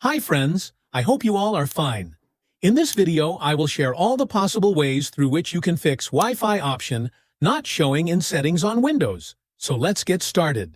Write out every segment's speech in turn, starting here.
Hi friends, I hope you all are fine. In this video, I will share all the possible ways through which you can fix Wi-Fi option not showing in settings on Windows. So let's get started.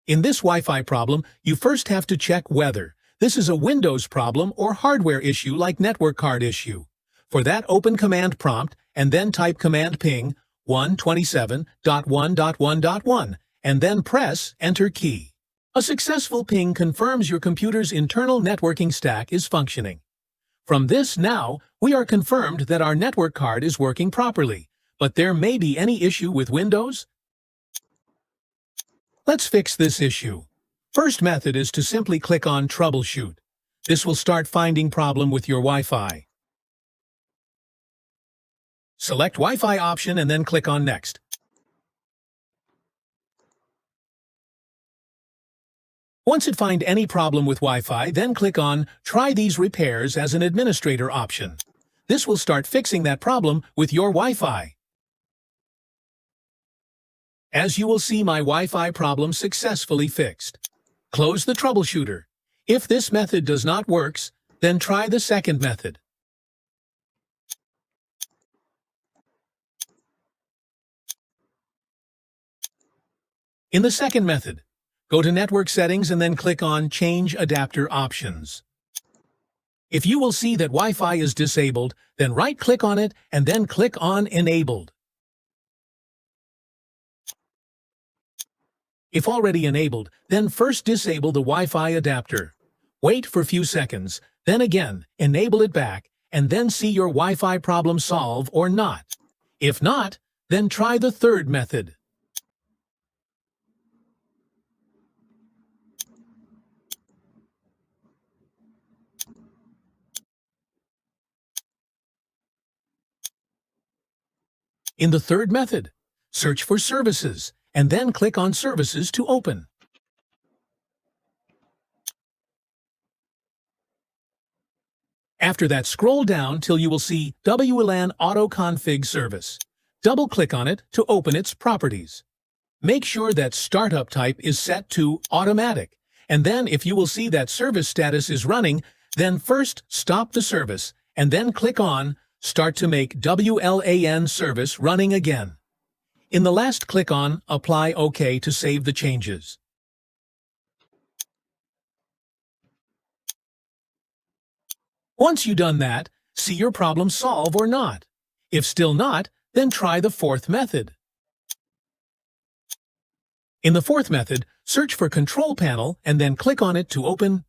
In this Wi-Fi problem, you first have to check whether this is a Windows problem or hardware issue like network card issue. For that, open command prompt and then type command ping 127.1.1.1 and then press Enter key. A successful ping confirms your computer's internal networking stack is functioning. From this now, we are confirmed that our network card is working properly, but there may be any issue with Windows. Let's fix this issue. First method is to simply click on Troubleshoot. This will start finding problem with your Wi-Fi. Select Wi-Fi option and then click on Next. Once it finds any problem with Wi-Fi, then click on Try these repairs as an administrator option. This will start fixing that problem with your Wi-Fi. As you will see, my Wi-Fi problem successfully fixed. Close the troubleshooter. If this method does not work, then try the second method. In the second method, go to Network Settings and then click on Change Adapter Options. If you will see that Wi-Fi is disabled, then right-click on it and then click on Enabled. If already enabled, then first disable the Wi-Fi adapter. Wait for a few seconds, then again enable it back, and then see your Wi-Fi problem solve or not. If not, then try the third method. In the third method, search for Services, and then click on Services to open. After that, scroll down till you will see WLAN Auto Config Service. Double-click on it to open its properties. Make sure that Startup type is set to Automatic, and then if you will see that service status is running, then first stop the service, and then click on Start to make WLAN service running again. In the last, click on Apply OK to save the changes. Once you've done that, see your problem solve or not. If still not, then try the fourth method. In the fourth method, search for Control Panel and then click on it to open.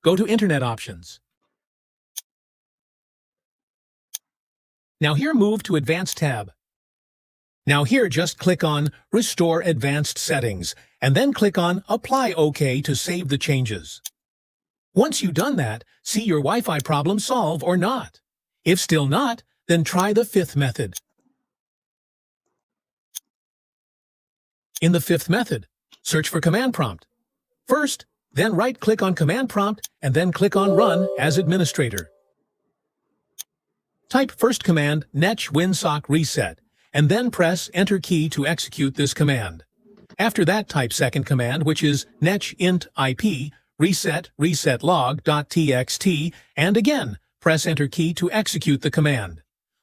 Go to Internet Options. Now here, move to Advanced tab. Now here, just click on Restore Advanced Settings, and then click on Apply OK to save the changes. Once you've done that, see your Wi-Fi problem solve or not. If still not, then try the fifth method. In the fifth method, search for Command Prompt. First, then right-click on Command Prompt and then click on Run as Administrator. Type first command netsh winsock reset and then press Enter key to execute this command. After that, type second command, which is netsh int ip reset log.txt, and again press Enter key to execute the command.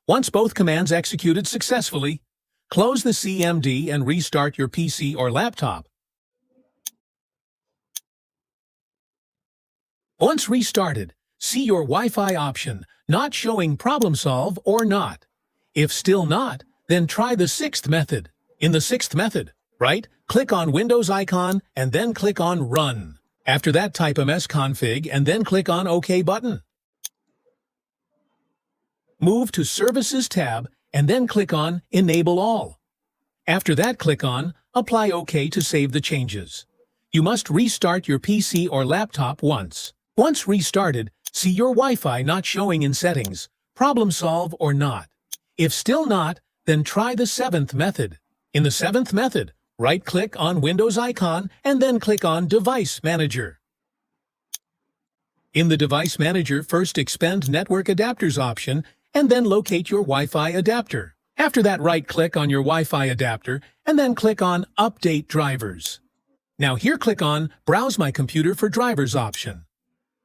Once both commands executed successfully, close the CMD and restart your PC or laptop. Once restarted, see your Wi-Fi option not showing problem solve or not. If still not, then try the sixth method. In the sixth method, right-click on Windows icon and then click on Run. After that, type msconfig and then click on OK button. Move to Services tab and then click on Enable All. After that, click on Apply OK to save the changes. You must restart your PC or laptop once. Once restarted, see your Wi-Fi not showing in settings, problem solve or not. If still not, then try the seventh method. In the seventh method, right-click on Windows icon and then click on Device Manager. In the Device Manager, first expand Network Adapters option and then locate your Wi-Fi adapter. After that, right-click on your Wi-Fi adapter and then click on Update Drivers. Now here click on Browse My Computer for Drivers option.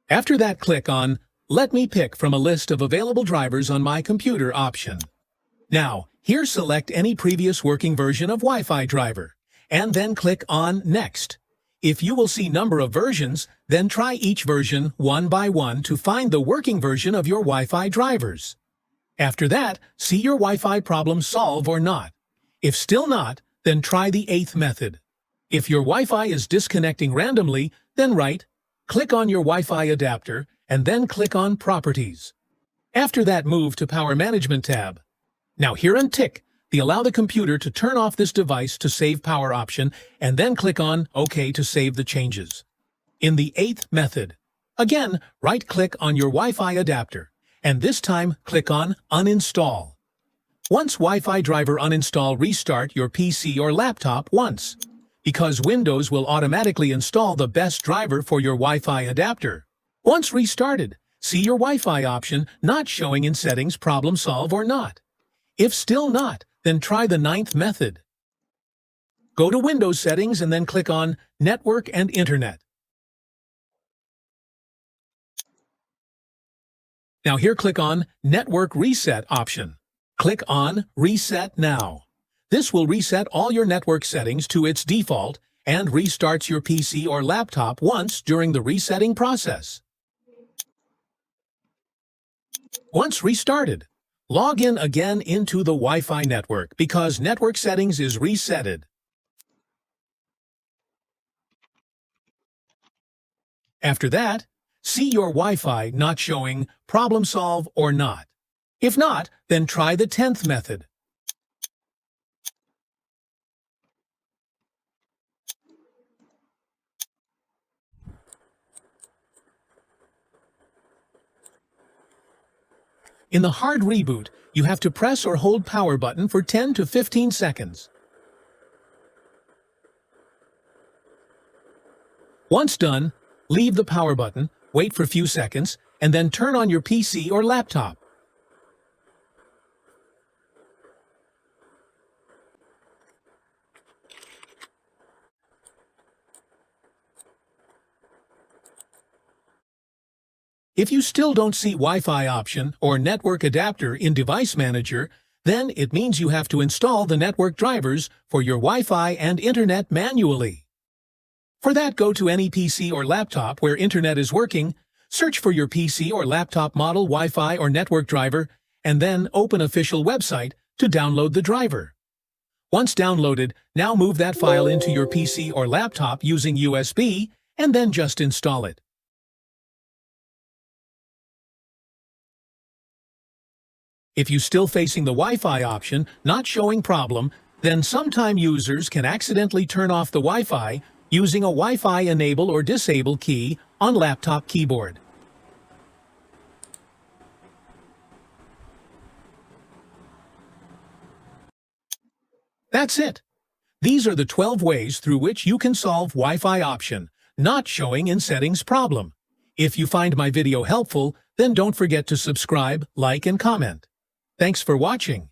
After that, click on Let me pick from a list of available drivers on my computer option. Now, here select any previous working version of Wi-Fi driver, and then click on Next. If you will see number of versions, then try each version one by one to find the working version of your Wi-Fi drivers. After that, see your Wi-Fi problem solve or not. If still not, then try the 8th method. If your Wi-Fi is disconnecting randomly, then click on your Wi-Fi adapter and then click on Properties. After that, move to Power Management tab. Now here untick the Allow the computer to turn off this device to save power option and then click on OK to save the changes. In the 8th method, again, right-click on your Wi-Fi adapter and this time click on Uninstall. Once Wi-Fi driver uninstall, restart your PC or laptop once, because Windows will automatically install the best driver for your Wi-Fi adapter. Once restarted, see your Wi-Fi option not showing in settings problem solve or not. If still not, then try the 9th method. Go to Windows Settings and then click on Network and Internet. Now here click on Network Reset option. Click on Reset Now. This will reset all your network settings to its default and restarts your PC or laptop once during the resetting process. Once restarted, log in again into the Wi-Fi network because network settings is resetted. After that, see your Wi-Fi not showing problem solve or not. If not, then try the 10th method. In the hard reboot, you have to press or hold power button for 10 to 15 seconds. Once done, leave the power button, wait for a few seconds, and then turn on your PC or laptop. If you still don't see Wi-Fi option or network adapter in Device Manager, then it means you have to install the network drivers for your Wi-Fi and Internet manually. For that, go to any PC or laptop where Internet is working, search for your PC or laptop model Wi-Fi or network driver, and then open official website to download the driver. Once downloaded, now move that file into your PC or laptop using USB, and then just install it. If you're still facing the Wi-Fi option not showing problem, then sometime users can accidentally turn off the Wi-Fi using a Wi-Fi enable or disable key on laptop keyboard. That's it. These are the 12 ways through which you can solve Wi-Fi option not showing in settings problem. If you find my video helpful, then don't forget to subscribe, like, and comment. Thanks for watching.